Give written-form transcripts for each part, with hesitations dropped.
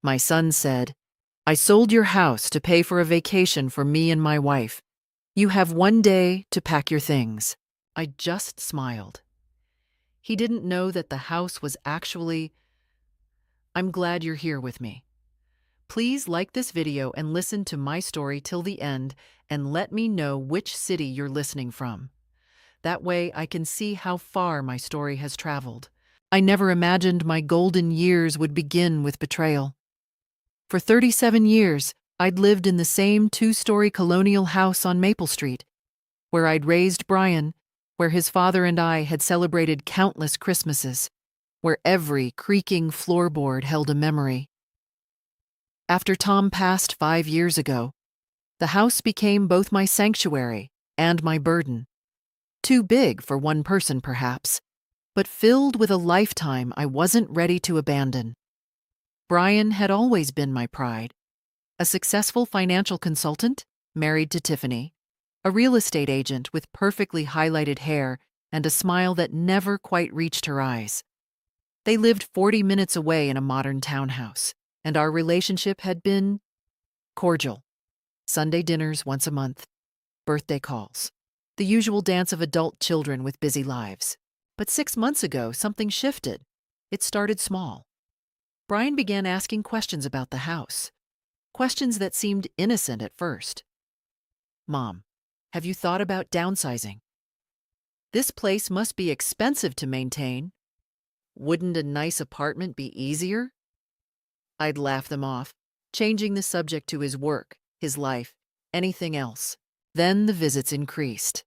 My son said, "I sold your house to pay for a vacation for me and my wife. You have 1 day to pack your things." I just smiled. He didn't know that the house was actually, "I'm glad you're here with me." Please like this video and listen to my story till the end and let me know which city you're listening from. That way I can see how far my story has traveled. I never imagined my golden years would begin with betrayal. For 37 years, I'd lived in the same two-story colonial house on Maple Street, where I'd raised Brian, where his father and I had celebrated countless Christmases, where every creaking floorboard held a memory. After Tom passed 5 years ago, the house became both my sanctuary and my burden. Too big for one person, perhaps, but filled with a lifetime I wasn't ready to abandon. Brian had always been my pride. A successful financial consultant, married to Tiffany, a real estate agent with perfectly highlighted hair and a smile that never quite reached her eyes. They lived 40 minutes away in a modern townhouse, and our relationship had been cordial. Sunday dinners once a month, birthday calls, the usual dance of adult children with busy lives. But 6 months ago, something shifted. It started small. Brian began asking questions about the house, questions that seemed innocent at first. "Mom, have you thought about downsizing? This place must be expensive to maintain. Wouldn't a nice apartment be easier?" I'd laugh them off, changing the subject to his work, his life, anything else. Then the visits increased.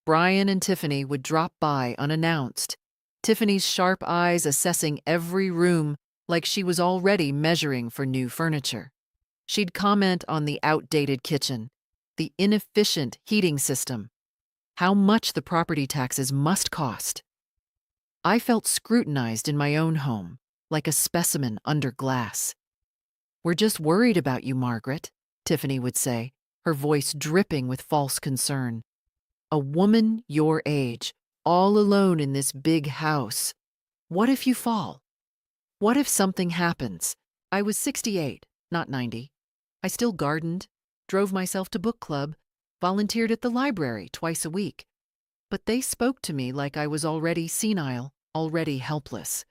Brian and Tiffany would drop by unannounced, Tiffany's sharp eyes assessing every room like she was already measuring for new furniture. She'd comment on the outdated kitchen, the inefficient heating system, how much the property taxes must cost. I felt scrutinized in my own home, like a specimen under glass. "We're just worried about you, Margaret," Tiffany would say, her voice dripping with false concern. "A woman your age, all alone in this big house. What if you fall? What if something happens?" I was 68, not 90. I still gardened, drove myself to book club, volunteered at the library twice a week. But they spoke to me like I was already senile, already helpless.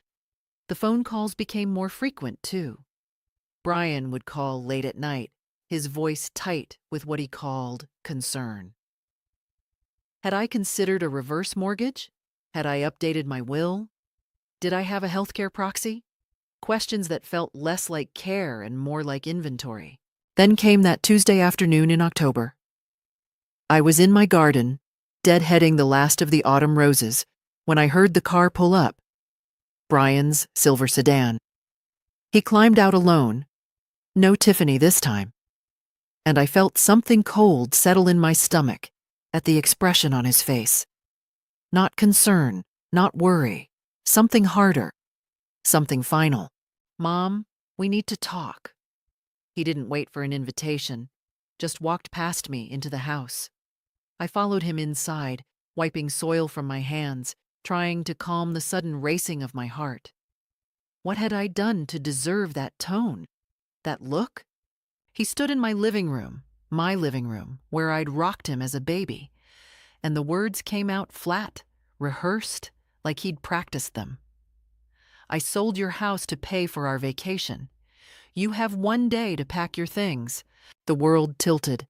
The phone calls became more frequent, too. Brian would call late at night, his voice tight with what he called concern. Had I considered a reverse mortgage? Had I updated my will? Did I have a healthcare proxy? Questions that felt less like care and more like inventory. Then came that Tuesday afternoon in October. I was in my garden, deadheading the last of the autumn roses, when I heard the car pull up. Brian's silver sedan. He climbed out alone. No Tiffany this time. And I felt something cold settle in my stomach at the expression on his face. Not concern, not worry, something harder, something final. "Mom, we need to talk." He didn't wait for an invitation, just walked past me into the house. I followed him inside, wiping soil from my hands, trying to calm the sudden racing of my heart. What had I done to deserve that tone, that look? He stood in my living room, where I'd rocked him as a baby, and the words came out flat, rehearsed, like he'd practiced them. "I sold your house to pay for our vacation. You have 1 day to pack your things." The world tilted.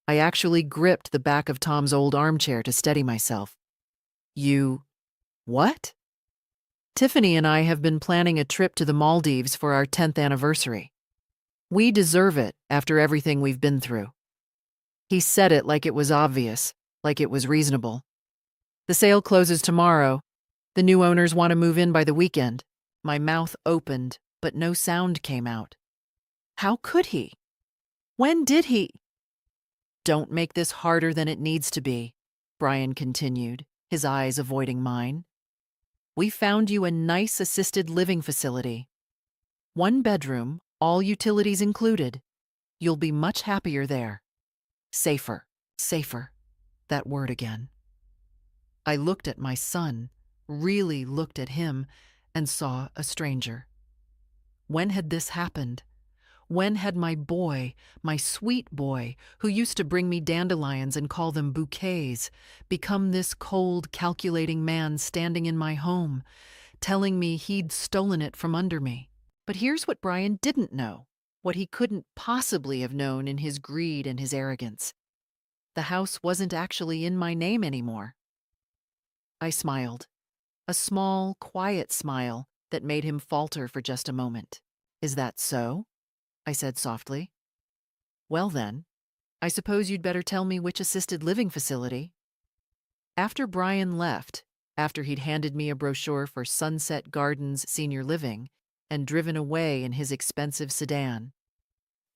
I actually gripped the back of Tom's old armchair to steady myself. "You... what?" "Tiffany and I have been planning a trip to the Maldives for our 10th anniversary. We deserve it after everything we've been through." He said it like it was obvious, like it was reasonable. "The sale closes tomorrow. The new owners want to move in by the weekend." My mouth opened, but no sound came out. How could he? When did he? "Don't make this harder than it needs to be," Brian continued, his eyes avoiding mine. "We found you a nice assisted living facility. 1 bedroom, all utilities included. You'll be much happier there. Safer, safer." That word again. I looked at my son, really looked at him, and saw a stranger. When had this happened? When had my boy, my sweet boy, who used to bring me dandelions and call them bouquets, become this cold, calculating man standing in my home, telling me he'd stolen it from under me? But here's what Brian didn't know, what he couldn't possibly have known in his greed and his arrogance. The house wasn't actually in my name anymore. I smiled, a small, quiet smile that made him falter for just a moment. "Is that so?" I said softly. "Well then, I suppose you'd better tell me which assisted living facility." After Brian left, after he'd handed me a brochure for Sunset Gardens Senior Living and driven away in his expensive sedan,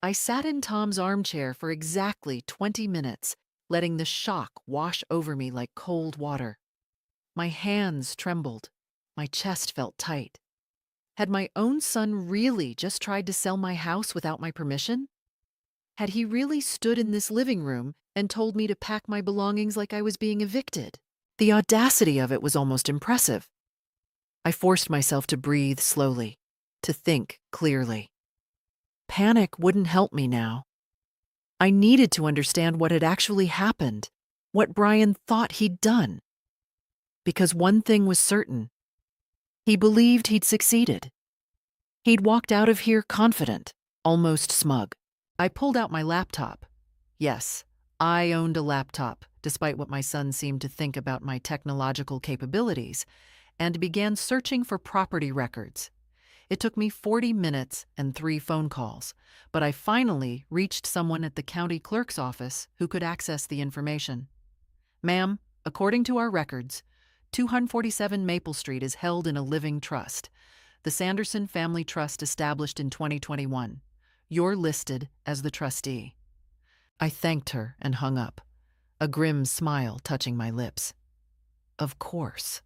I sat in Tom's armchair for exactly 20 minutes, letting the shock wash over me like cold water. My hands trembled. My chest felt tight. Had my own son really just tried to sell my house without my permission? Had he really stood in this living room and told me to pack my belongings like I was being evicted? The audacity of it was almost impressive. I forced myself to breathe slowly, to think clearly. Panic wouldn't help me now. I needed to understand what had actually happened, what Brian thought he'd done. Because one thing was certain. He believed he'd succeeded. He'd walked out of here confident, almost smug. I pulled out my laptop. Yes, I owned a laptop, despite what my son seemed to think about my technological capabilities, and began searching for property records. It took me 40 minutes and 3 phone calls, but I finally reached someone at the county clerk's office who could access the information. "Ma'am, according to our records, 247 Maple Street is held in a living trust, the Sanderson Family Trust established in 2021. You're listed as the trustee." I thanked her and hung up, a grim smile touching my lips. Of course.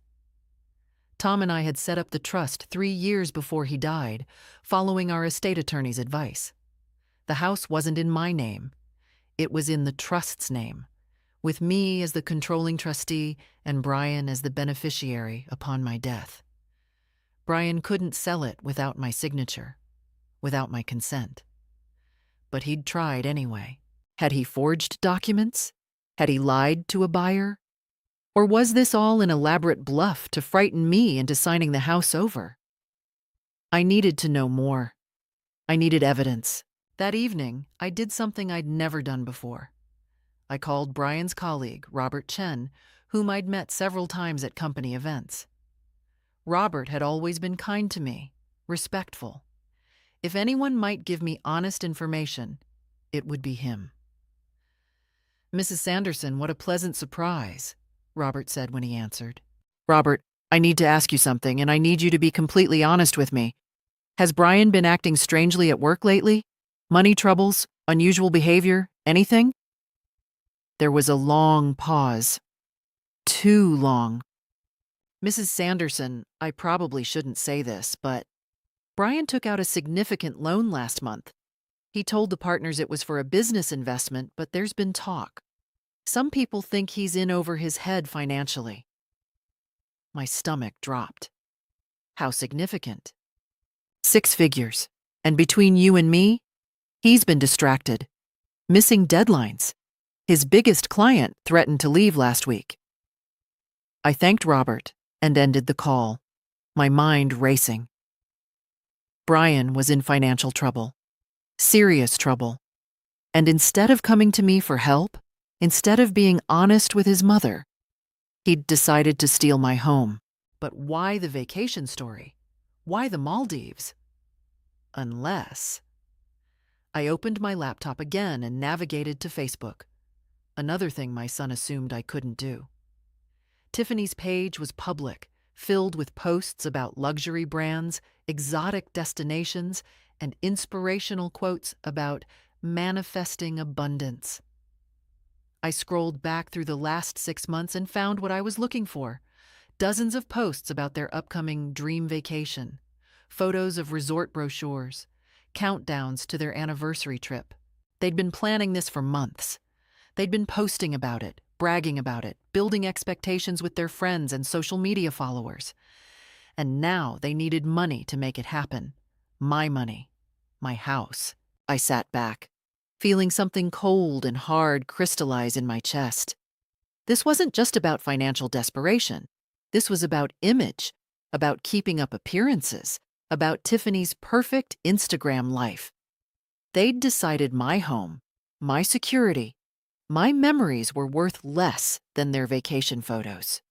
Tom and I had set up the trust 3 years before he died, following our estate attorney's advice. The house wasn't in my name. It was in the trust's name, with me as the controlling trustee and Brian as the beneficiary upon my death. Brian couldn't sell it without my signature, without my consent. But he'd tried anyway. Had he forged documents? Had he lied to a buyer? Or was this all an elaborate bluff to frighten me into signing the house over? I needed to know more. I needed evidence. That evening, I did something I'd never done before. I called Brian's colleague, Robert Chen, whom I'd met several times at company events. Robert had always been kind to me, respectful. If anyone might give me honest information, it would be him. "Mrs. Sanderson, what a pleasant surprise," Robert said when he answered. "Robert, I need to ask you something, and I need you to be completely honest with me. Has Brian been acting strangely at work lately? Money troubles? Unusual behavior? Anything?" There was a long pause. Too long. "Mrs. Sanderson, I probably shouldn't say this, but Brian took out a significant loan last month. He told the partners it was for a business investment, but there's been talk. Some people think he's in over his head financially." My stomach dropped. "How significant?" "6 figures. And between you and me, he's been distracted. Missing deadlines. His biggest client threatened to leave last week." I thanked Robert and ended the call, my mind racing. Brian was in financial trouble. Serious trouble. And instead of coming to me for help, instead of being honest with his mother, he'd decided to steal my home. But why the vacation story? Why the Maldives? Unless... I opened my laptop again and navigated to Facebook. Another thing my son assumed I couldn't do. Tiffany's page was public, filled with posts about luxury brands, exotic destinations, and inspirational quotes about manifesting abundance. I scrolled back through the last 6 months and found what I was looking for. Dozens of posts about their upcoming dream vacation, photos of resort brochures, countdowns to their anniversary trip. They'd been planning this for months. They'd been posting about it, bragging about it, building expectations with their friends and social media followers. And now they needed money to make it happen. My money. My house. I sat back, feeling something cold and hard crystallize in my chest. This wasn't just about financial desperation. This was about image, about keeping up appearances, about Tiffany's perfect Instagram life. They'd decided my home, my security, my memories were worth less than their vacation photos.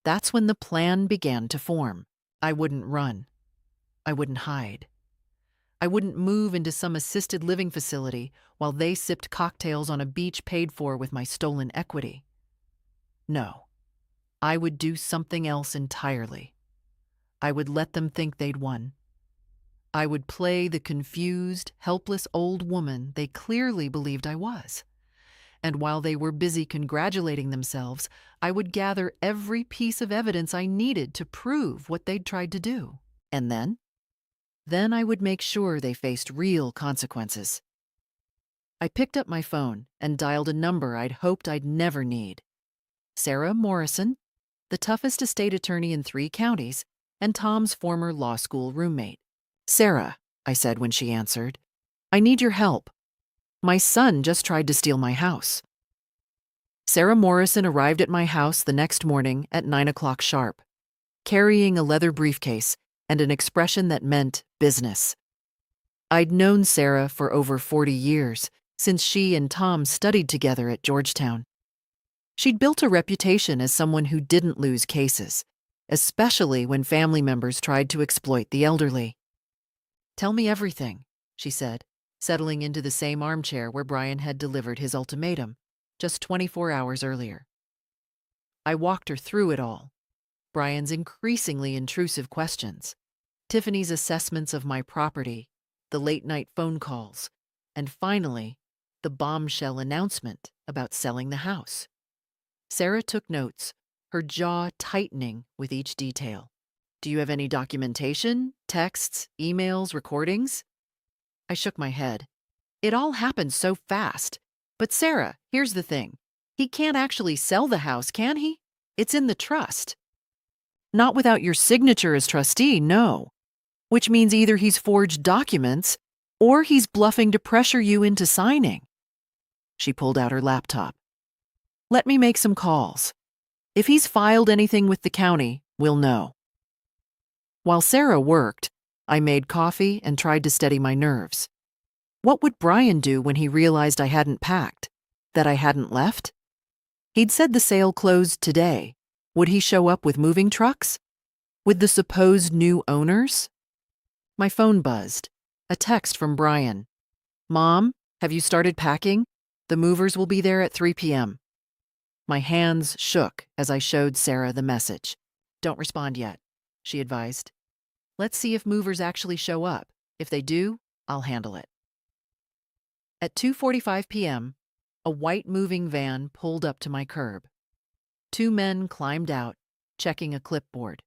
That's when the plan began to form. I wouldn't run. I wouldn't hide. I wouldn't move into some assisted living facility while they sipped cocktails on a beach paid for with my stolen equity. No, I would do something else entirely. I would let them think they'd won. I would play the confused, helpless old woman they clearly believed I was. And while they were busy congratulating themselves, I would gather every piece of evidence I needed to prove what they'd tried to do. And then I would make sure they faced real consequences. I picked up my phone and dialed a number I'd hoped I'd never need. Sarah Morrison, the toughest estate attorney in 3 counties, and Tom's former law school roommate. "Sarah," I said when she answered, "I need your help. My son just tried to steal my house." Sarah Morrison arrived at my house the next morning at 9 o'clock sharp, carrying a leather briefcase and an expression that meant business. I'd known Sarah for over 40 years, since she and Tom studied together at Georgetown. She'd built a reputation as someone who didn't lose cases, especially when family members tried to exploit the elderly. "Tell me everything," she said, settling into the same armchair where Brian had delivered his ultimatum, just 24 hours earlier. I walked her through it all. Brian's increasingly intrusive questions, Tiffany's assessments of my property, the late-night phone calls, and finally, the bombshell announcement about selling the house. Sarah took notes, her jaw tightening with each detail. "Do you have any documentation, texts, emails, recordings?" I shook my head. "It all happened so fast. But Sarah, here's the thing. He can't actually sell the house, can he? It's in the trust." "Not without your signature as trustee, no. Which means either he's forged documents or he's bluffing to pressure you into signing." She pulled out her laptop. "Let me make some calls. If he's filed anything with the county, we'll know." While Sarah worked, I made coffee and tried to steady my nerves. What would Brian do when he realized I hadn't packed, that I hadn't left? He'd said the sale closed today. Would he show up with moving trucks? With the supposed new owners? My phone buzzed. A text from Brian. "Mom, have you started packing? The movers will be there at 3 p.m. My hands shook as I showed Sarah the message. "Don't respond yet," she advised. "Let's see if movers actually show up. If they do, I'll handle it." At 2:45 p.m., a white moving van pulled up to my curb. 2 men climbed out, checking a clipboard.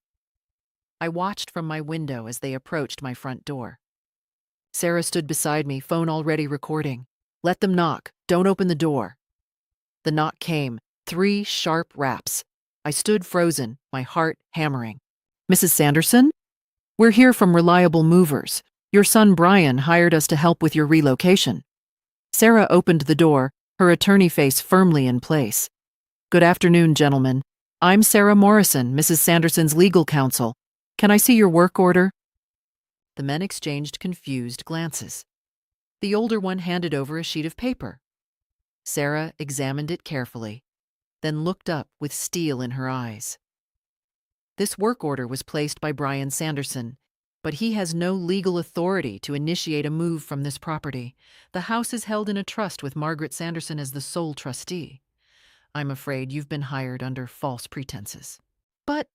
I watched from my window as they approached my front door. Sarah stood beside me, phone already recording. "Let them knock. Don't open the door." The knock came, 3 sharp raps. I stood frozen, my heart hammering. "Mrs. Sanderson? We're here from Reliable Movers. Your son Brian hired us to help with your relocation." Sarah opened the door, her attorney face firmly in place. "Good afternoon, gentlemen. I'm Sarah Morrison, Mrs. Sanderson's legal counsel. Can I see your work order?" The men exchanged confused glances. The older one handed over a sheet of paper. Sarah examined it carefully, then looked up with steel in her eyes. "This work order was placed by Brian Sanderson, but he has no legal authority to initiate a move from this property. The house is held in a trust with Margaret Sanderson as the sole trustee. I'm afraid you've been hired under false pretenses." "But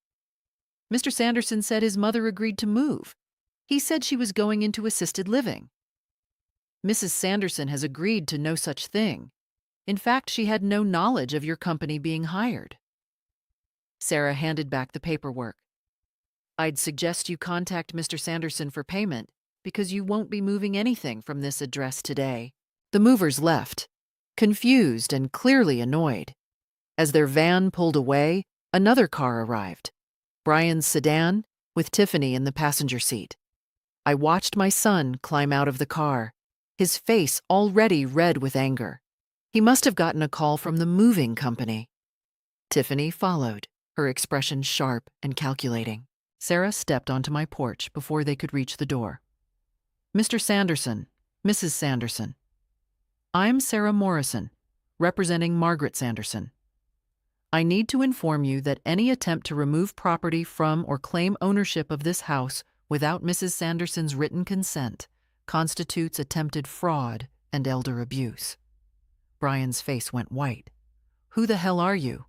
Mr. Sanderson said his mother agreed to move. He said she was going into assisted living." "Mrs. Sanderson has agreed to no such thing. In fact, she had no knowledge of your company being hired." Sarah handed back the paperwork. "I'd suggest you contact Mr. Sanderson for payment because you won't be moving anything from this address today." The movers left, confused and clearly annoyed. As their van pulled away, another car arrived. Brian's sedan, with Tiffany in the passenger seat. I watched my son climb out of the car, his face already red with anger. He must have gotten a call from the moving company. Tiffany followed, her expression sharp and calculating. Sarah stepped onto my porch before they could reach the door. "Mr. Sanderson, Mrs. Sanderson. I'm Sarah Morrison, representing Margaret Sanderson. I need to inform you that any attempt to remove property from or claim ownership of this house without Mrs. Sanderson's written consent constitutes attempted fraud and elder abuse." Brian's face went white. "Who the hell are you?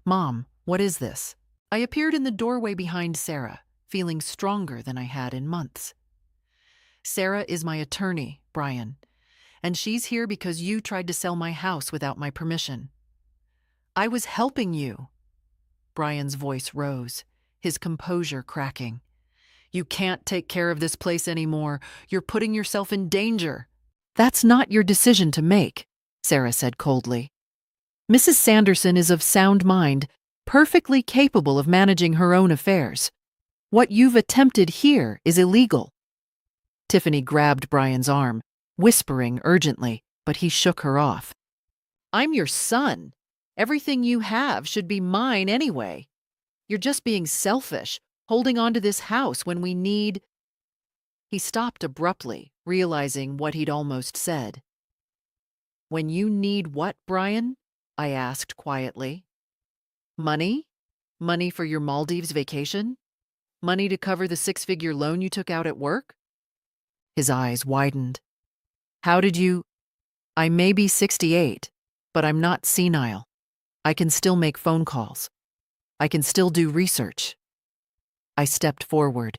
Mom, what is this?" I appeared in the doorway behind Sarah, feeling stronger than I had in months. "Sarah is my attorney, Brian, and she's here because you tried to sell my house without my permission." "I was helping you." Brian's voice rose, his composure cracking. "You can't take care of this place anymore. You're putting yourself in danger." "That's not your decision to make," Sarah said coldly. "Mrs. Sanderson is of sound mind, perfectly capable of managing her own affairs. What you've attempted here is illegal." Tiffany grabbed Brian's arm, whispering urgently, but he shook her off. "I'm your son. Everything you have should be mine anyway. You're just being selfish, holding on to this house when we need—" He stopped abruptly, realizing what he'd almost said. "When you need what, Brian?" I asked quietly. "Money? Money for your Maldives vacation? Money to cover the six-figure loan you took out at work?" His eyes widened. "How did you—" "I may be 68, but I'm not senile. I can still make phone calls. I can still do research." I stepped forward,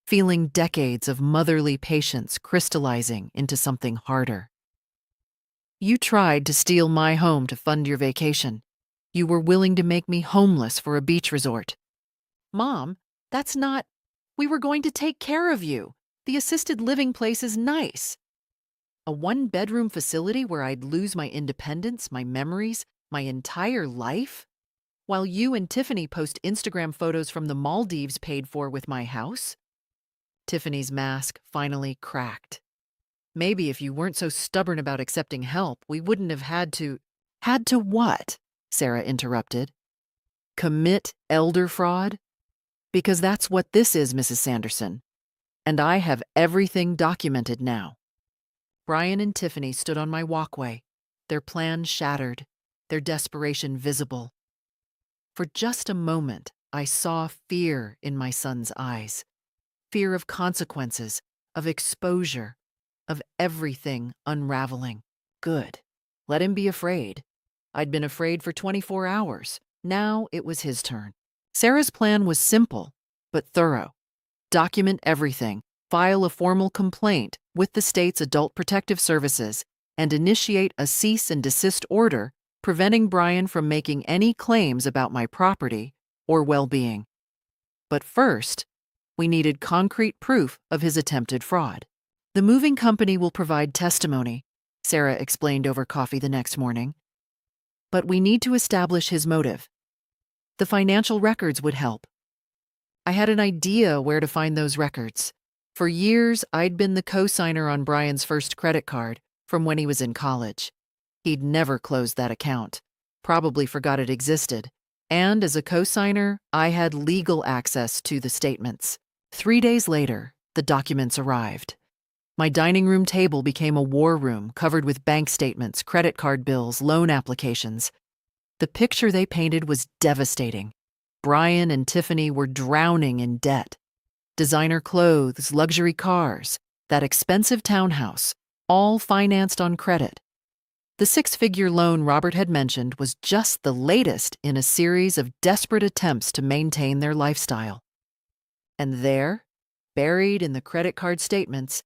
feeling decades of motherly patience crystallizing into something harder. "You tried to steal my home to fund your vacation. You were willing to make me homeless for a beach resort." "Mom, that's not— We were going to take care of you. The assisted living place is nice. A one-bedroom facility where I'd lose my independence, my memories, my entire life? While you and Tiffany post Instagram photos from the Maldives paid for with my house?" Tiffany's mask finally cracked. "Maybe if you weren't so stubborn about accepting help, we wouldn't have had to—" "Had to what?" Sarah interrupted. "Commit elder fraud? Because that's what this is, Mrs. Sanderson. And I have everything documented now." Brian and Tiffany stood on my walkway, their plan shattered, their desperation visible. For just a moment, I saw fear in my son's eyes. Fear of consequences, of exposure, of everything unraveling. Good. Let him be afraid. I'd been afraid for 24 hours. Now it was his turn. Sarah's plan was simple, but thorough. Document everything, file a formal complaint with the state's Adult Protective Services, and initiate a cease and desist order preventing Brian from making any claims about my property or well-being. But first, we needed concrete proof of his attempted fraud. "The moving company will provide testimony," Sarah explained over coffee the next morning. "But we need to establish his motive. The financial records would help." I had an idea where to find those records. For years, I'd been the co-signer on Brian's first credit card from when he was in college. He'd never closed that account, probably forgot it existed, and as a co-signer, I had legal access to the statements. 3 days later, the documents arrived. My dining room table became a war room covered with bank statements, credit card bills, loan applications. The picture they painted was devastating. Brian and Tiffany were drowning in debt. Designer clothes, luxury cars, that expensive townhouse, all financed on credit. The six-figure loan Robert had mentioned was just the latest in a series of desperate attempts to maintain their lifestyle. And there, buried in the credit card statements,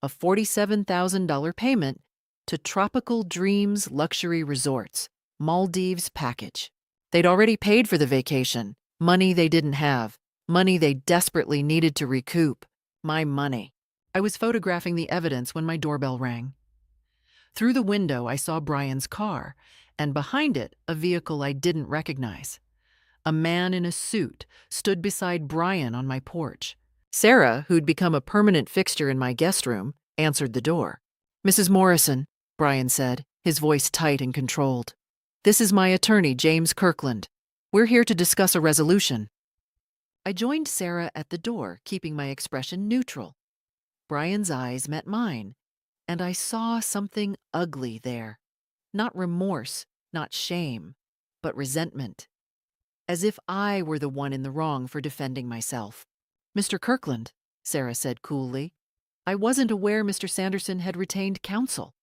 a $47,000 payment to Tropical Dreams Luxury Resorts, Maldives package. They'd already paid for the vacation, money they didn't have, money they desperately needed to recoup. My money. I was photographing the evidence when my doorbell rang. Through the window, I saw Brian's car, and behind it, a vehicle I didn't recognize. A man in a suit stood beside Brian on my porch. Sarah, who'd become a permanent fixture in my guest room, answered the door. Mrs. Morrison, Brian said, his voice tight and controlled. This is my attorney, James Kirkland. We're here to discuss a resolution. I joined Sarah at the door, keeping my expression neutral. Brian's eyes met mine, and I saw something ugly there. Not remorse, not shame, but resentment. As if I were the one in the wrong for defending myself. Mr. Kirkland, Sarah said coolly, I wasn't aware Mr. Sanderson had retained counsel.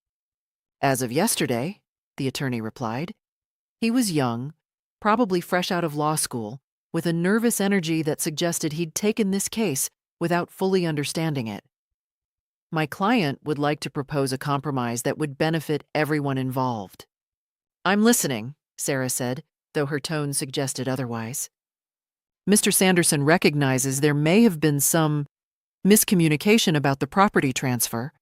As of yesterday, the attorney replied. He was young, probably fresh out of law school, with a nervous energy that suggested he'd taken this case without fully understanding it. My client would like to propose a compromise that would benefit everyone involved. I'm listening, Sarah said, though her tone suggested otherwise. Mr. Sanderson recognizes there may have been some miscommunication about the property transfer.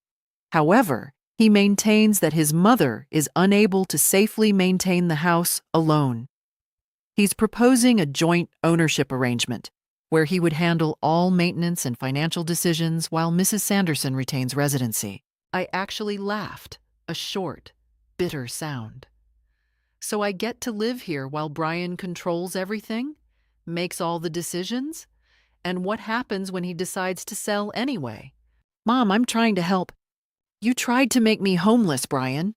However, he maintains that his mother is unable to safely maintain the house alone. He's proposing a joint ownership arrangement where he would handle all maintenance and financial decisions while Mrs. Sanderson retains residency. I actually laughed, a short, bitter sound. So I get to live here while Brian controls everything, makes all the decisions? And what happens when he decides to sell anyway? Mom, I'm trying to help. You tried to make me homeless, Brian.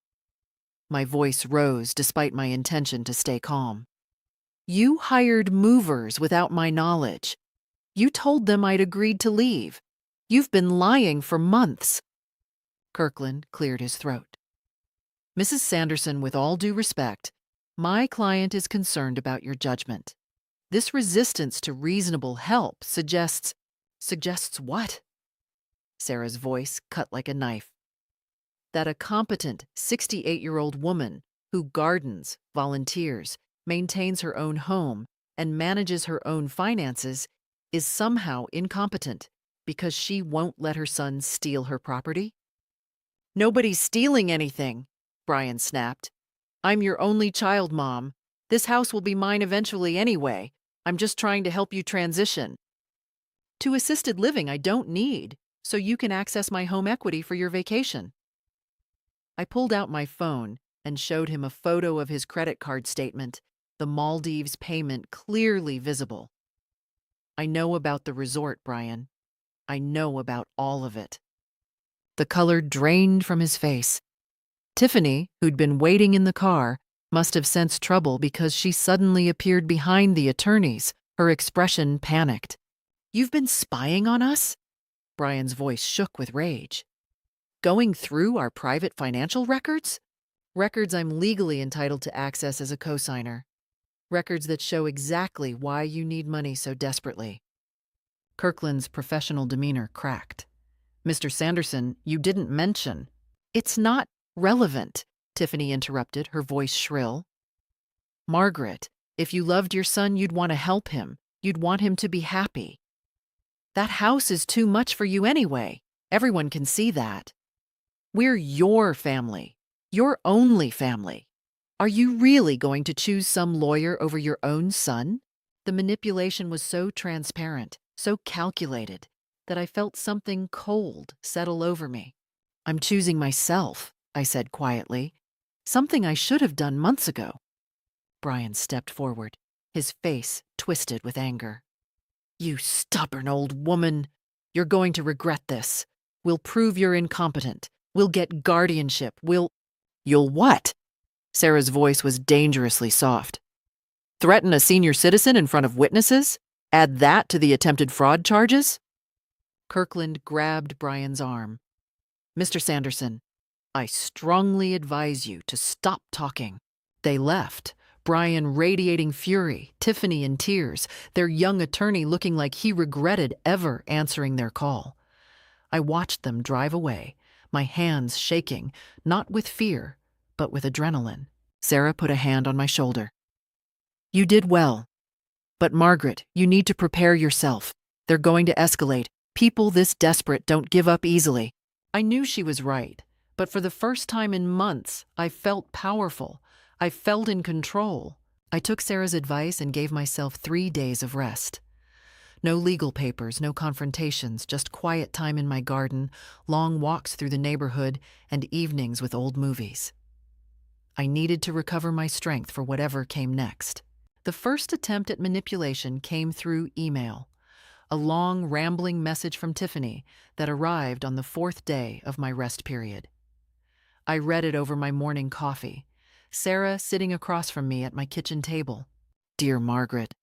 My voice rose despite my intention to stay calm. You hired movers without my knowledge. You told them I'd agreed to leave. You've been lying for months. Kirkland cleared his throat. Mrs. Sanderson, with all due respect, my client is concerned about your judgment. This resistance to reasonable help suggests what? Sarah's voice cut like a knife. That a competent 68-year-old woman who gardens, volunteers, maintains her own home, and manages her own finances is somehow incompetent because she won't let her son steal her property? Nobody's stealing anything, Brian snapped. I'm your only child, Mom. This house will be mine eventually anyway. I'm just trying to help you transition to assisted living I don't need, so you can access my home equity for your vacation. I pulled out my phone and showed him a photo of his credit card statement, the Maldives payment clearly visible. I know about the resort, Brian. I know about all of it. The color drained from his face. Tiffany, who'd been waiting in the car, must have sensed trouble because she suddenly appeared behind the attorneys, her expression panicked. You've been spying on us? Brian's voice shook with rage. Going through our private financial records? Records I'm legally entitled to access as a cosigner. Records that show exactly why you need money so desperately. Kirkland's professional demeanor cracked. Mr. Sanderson, you didn't mention. It's not relevant, Tiffany interrupted, her voice shrill. Margaret, if you loved your son, you'd want to help him. You'd want him to be happy. That house is too much for you anyway. Everyone can see that. We're your family. Your only family. Are you really going to choose some lawyer over your own son? The manipulation was so transparent, so calculated, that I felt something cold settle over me. I'm choosing myself, I said quietly. Something I should have done months ago. Brian stepped forward, his face twisted with anger. You stubborn old woman. You're going to regret this. We'll prove you're incompetent. We'll get guardianship. You'll what? Sarah's voice was dangerously soft. Threaten a senior citizen in front of witnesses? Add that to the attempted fraud charges? Kirkland grabbed Brian's arm. Mr. Sanderson, I strongly advise you to stop talking. They left, Brian radiating fury, Tiffany in tears, their young attorney looking like he regretted ever answering their call. I watched them drive away, my hands shaking, not with fear, but with adrenaline. Sarah put a hand on my shoulder. You did well. But Margaret, you need to prepare yourself. They're going to escalate. People this desperate don't give up easily. I knew she was right, but for the first time in months, I felt powerful. I felt in control. I took Sarah's advice and gave myself 3 days of rest. No legal papers, no confrontations, just quiet time in my garden, long walks through the neighborhood, and evenings with old movies. I needed to recover my strength for whatever came next. The first attempt at manipulation came through email, a long, rambling message from Tiffany that arrived on the fourth day of my rest period. I read it over my morning coffee, Sarah sitting across from me at my kitchen table. Dear Margaret,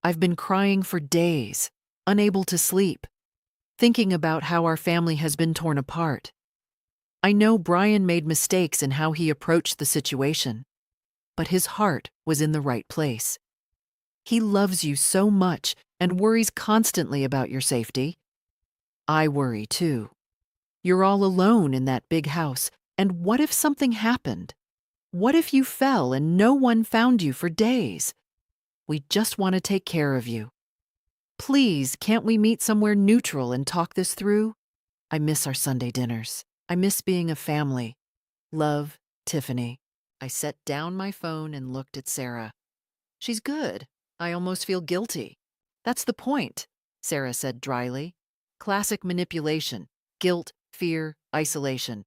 I've been crying for days, unable to sleep, thinking about how our family has been torn apart. I know Brian made mistakes in how he approached the situation, but his heart was in the right place. He loves you so much and worries constantly about your safety. I worry too. You're all alone in that big house, and what if something happened? What if you fell and no one found you for days? We just want to take care of you. Please, can't we meet somewhere neutral and talk this through? I miss our Sunday dinners. I miss being a family. Love, Tiffany. I set down my phone and looked at Sarah. She's good. I almost feel guilty. That's the point, Sarah said dryly. Classic manipulation, guilt, fear, isolation.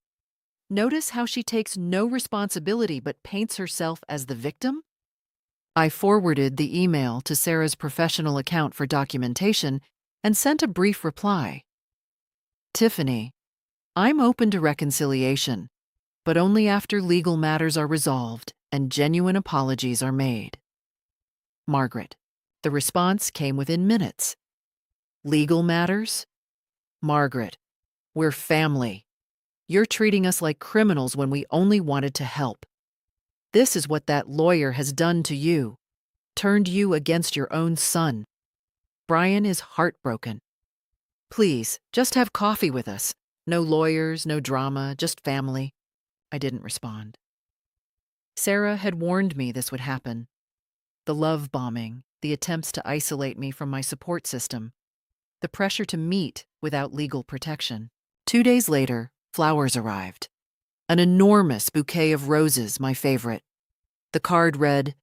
Notice how she takes no responsibility but paints herself as the victim? I forwarded the email to Sarah's professional account for documentation and sent a brief reply. Tiffany, I'm open to reconciliation, but only after legal matters are resolved and genuine apologies are made. Margaret. The response came within minutes. Legal matters? Margaret, we're family. You're treating us like criminals when we only wanted to help. This is what that lawyer has done to you. Turned you against your own son. Brian is heartbroken. Please, just have coffee with us. No lawyers, no drama, just family. I didn't respond. Sarah had warned me this would happen. The love bombing, the attempts to isolate me from my support system, the pressure to meet without legal protection. 2 days later, flowers arrived. An enormous bouquet of roses, my favorite. The card read,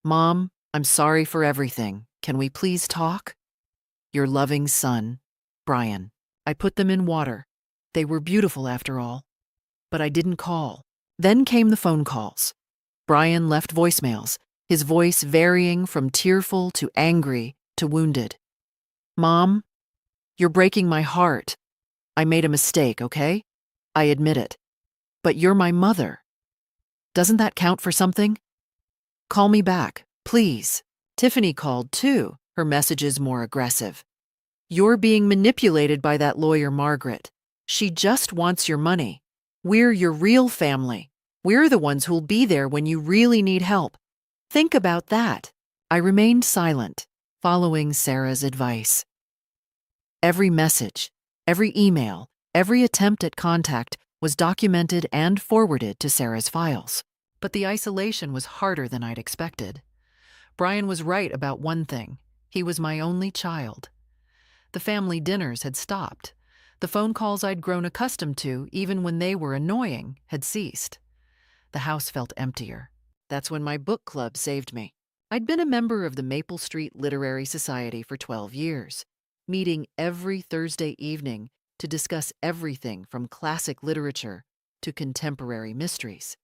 Mom, I'm sorry for everything. Can we please talk? Your loving son, Brian. I put them in water. They were beautiful after all. But I didn't call. Then came the phone calls. Brian left voicemails, his voice varying from tearful to angry to wounded. Mom, you're breaking my heart. I made a mistake, okay? I admit it. But you're my mother. Doesn't that count for something? Call me back, please. Tiffany called too, her messages more aggressive. You're being manipulated by that lawyer, Margaret. She just wants your money. We're your real family. We're the ones who'll be there when you really need help. Think about that. I remained silent, following Sarah's advice. Every message, every email, every attempt at contact was documented and forwarded to Sarah's files. But the isolation was harder than I'd expected. Brian was right about one thing. He was my only child. The family dinners had stopped. The phone calls I'd grown accustomed to, even when they were annoying, had ceased. The house felt emptier. That's when my book club saved me. I'd been a member of the Maple Street Literary Society for 12 years, meeting every Thursday evening to discuss everything from classic literature to contemporary mysteries.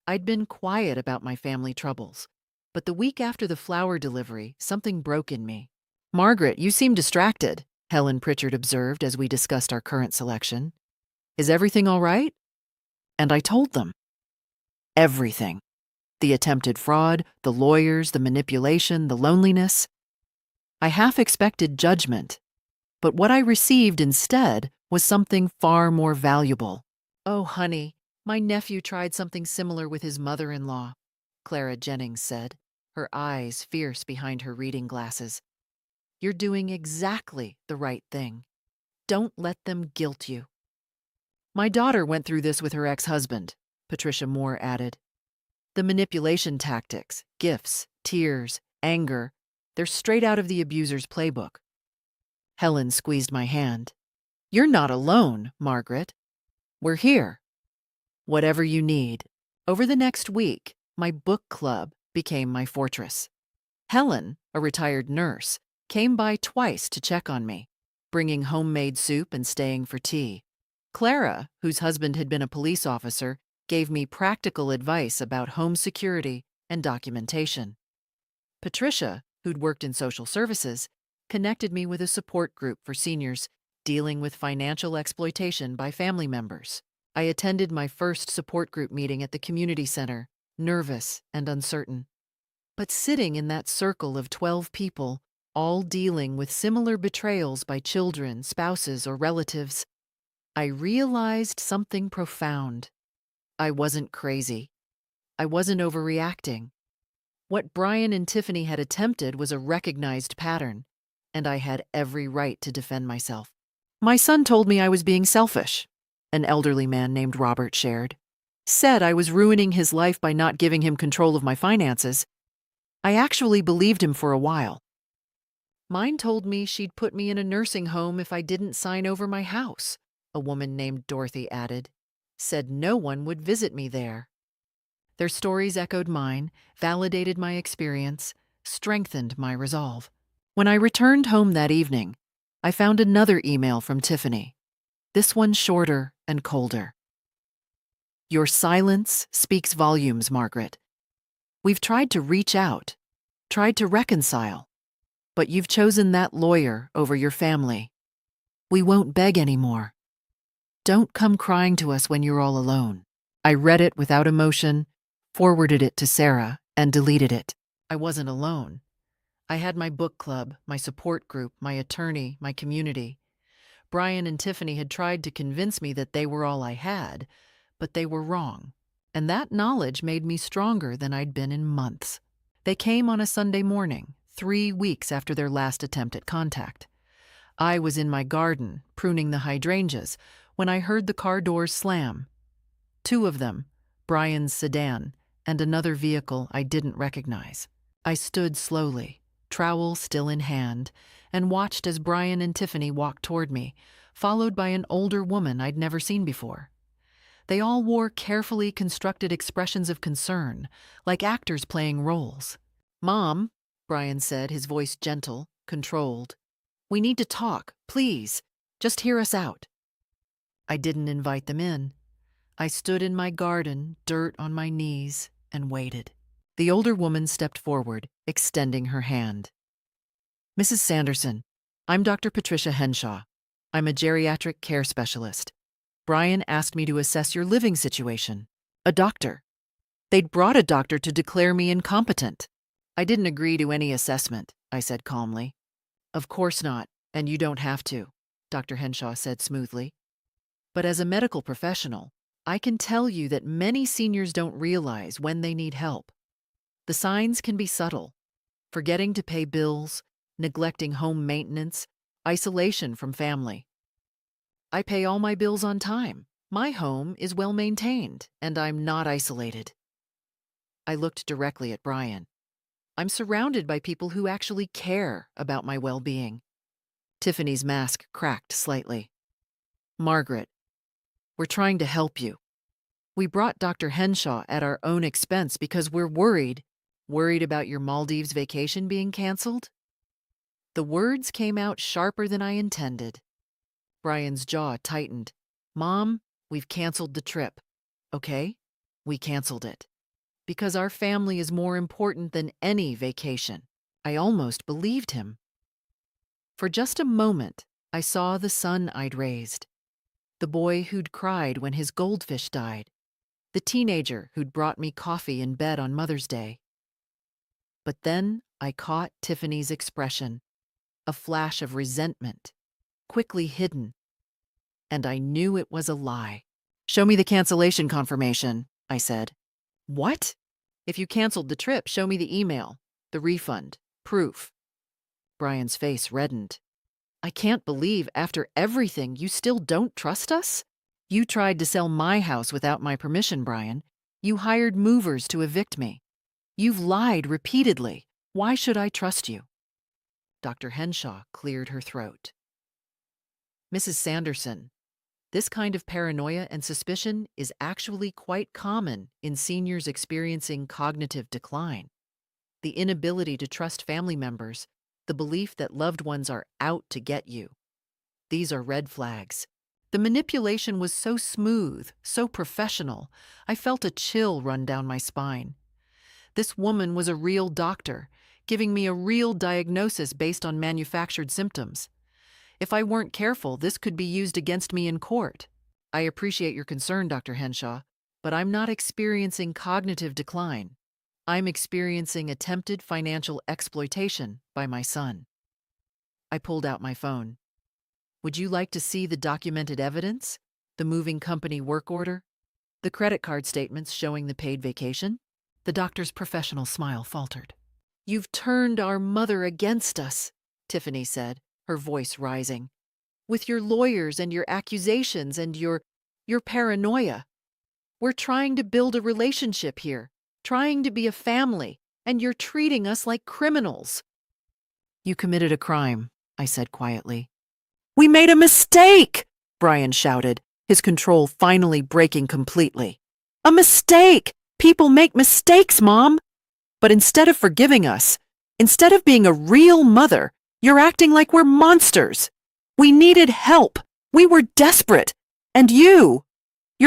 I'd been quiet about my family troubles, but the week after the flower delivery, something broke in me. Margaret, you seem distracted, Helen Pritchard observed as we discussed our current selection. Is everything all right? And I told them. Everything. The attempted fraud, the lawyers, the manipulation, the loneliness. I half expected judgment, but what I received instead was something far more valuable. Oh, honey, my nephew tried something similar with his mother-in-law, Clara Jennings said, her eyes fierce behind her reading glasses. You're doing exactly the right thing. Don't let them guilt you. My daughter went through this with her ex-husband, Patricia Moore added. The manipulation tactics, gifts, tears, anger, they're straight out of the abuser's playbook. Helen squeezed my hand. You're not alone, Margaret. We're here. Whatever you need. Over the next week, my book club became my fortress. Helen, a retired nurse, came by twice to check on me, bringing homemade soup and staying for tea. Clara, whose husband had been a police officer, gave me practical advice about home security and documentation. Patricia, who'd worked in social services, connected me with a support group for seniors dealing with financial exploitation by family members. I attended my first support group meeting at the community center, nervous and uncertain. But sitting in that circle of 12 people, all dealing with similar betrayals by children, spouses, or relatives, I realized something profound. I wasn't crazy. I wasn't overreacting. What Brian and Tiffany had attempted was a recognized pattern, and I had every right to defend myself. My son told me I was being selfish, an elderly man named Robert shared. Said I was ruining his life by not giving him control of my finances. I actually believed him for a while. Mine told me she'd put me in a nursing home if I didn't sign over my house, a woman named Dorothy added. Said no one would visit me there. Their stories echoed mine, validated my experience, strengthened my resolve. When I returned home that evening, I found another email from Tiffany, this one shorter and colder. Your silence speaks volumes, Margaret. We've tried to reach out, tried to reconcile, but you've chosen that lawyer over your family. We won't beg anymore. Don't come crying to us when you're all alone. I read it without emotion, forwarded it to Sarah, and deleted it. I wasn't alone. I had my book club, my support group, my attorney, my community. Brian and Tiffany had tried to convince me that they were all I had, but they were wrong. And that knowledge made me stronger than I'd been in months. They came on a Sunday morning, 3 weeks after their last attempt at contact. I was in my garden, pruning the hydrangeas, when I heard the car doors slam. 2 of them, Brian's sedan, and another vehicle I didn't recognize. I stood slowly, trowel still in hand, and watched as Brian and Tiffany walked toward me, followed by an older woman I'd never seen before. They all wore carefully constructed expressions of concern, like actors playing roles. "Mom," Brian said, his voice gentle, controlled. "We need to talk, please. Just hear us out." I didn't invite them in. I stood in my garden, dirt on my knees, and waited. The older woman stepped forward, extending her hand. "Mrs. Sanderson, I'm Dr. Patricia Henshaw. I'm a geriatric care specialist. Brian asked me to assess your living situation. A doctor. They'd brought a doctor to declare me incompetent. I didn't agree to any assessment," I said calmly. "Of course not, and you don't have to," Dr. Henshaw said smoothly. "But as a medical professional, I can tell you that many seniors don't realize when they need help. The signs can be subtle. Forgetting to pay bills, neglecting home maintenance, isolation from family. I pay all my bills on time. My home is well maintained, and I'm not isolated." I looked directly at Brian. I'm surrounded by people who actually care about my well-being. Tiffany's mask cracked slightly. "Margaret, we're trying to help you. We brought Dr. Henshaw at our own expense because we're worried about your Maldives vacation being canceled." The words came out sharper than I intended. Brian's jaw tightened. "Mom, we've canceled the trip. Okay? We canceled it. Because our family is more important than any vacation." I almost believed him. For just a moment, I saw the son I'd raised. The boy who'd cried when his goldfish died. The teenager who'd brought me coffee in bed on Mother's Day. But then I caught Tiffany's expression, a flash of resentment, quickly hidden. And I knew it was a lie. "Show me the cancellation confirmation," I said. "What?" "If you canceled the trip, show me the email, the refund, proof." Brian's face reddened. "I can't believe after everything you still don't trust us? You tried to sell my house without my permission, Brian. You hired movers to evict me. You've lied repeatedly. Why should I trust you?" Dr. Henshaw cleared her throat. "Mrs. Sanderson, this kind of paranoia and suspicion is actually quite common in seniors experiencing cognitive decline. The inability to trust family members, the belief that loved ones are out to get you. These are red flags. The manipulation was so smooth, so professional, I felt a chill run down my spine. This woman was a real doctor, giving me a real diagnosis based on manufactured symptoms. If I weren't careful, this could be used against me in court. I appreciate your concern, Dr. Henshaw, but I'm not experiencing cognitive decline. I'm experiencing attempted financial exploitation by my son. I pulled out my phone. Would you like to see the documented evidence? The moving company work order? The credit card statements showing the paid vacation? The doctor's professional smile faltered. You've turned our mother against us, Tiffany said, her voice rising. With your lawyers and your accusations and your paranoia. We're trying to build a relationship here, trying to be a family, and you're treating us like criminals. You committed a crime, I said quietly. We made a mistake, Brian shouted, his control finally breaking completely. A mistake! People make mistakes, Mom! But instead of forgiving us, instead of being a real mother, you're acting like we're monsters. We needed help. We were desperate. And you're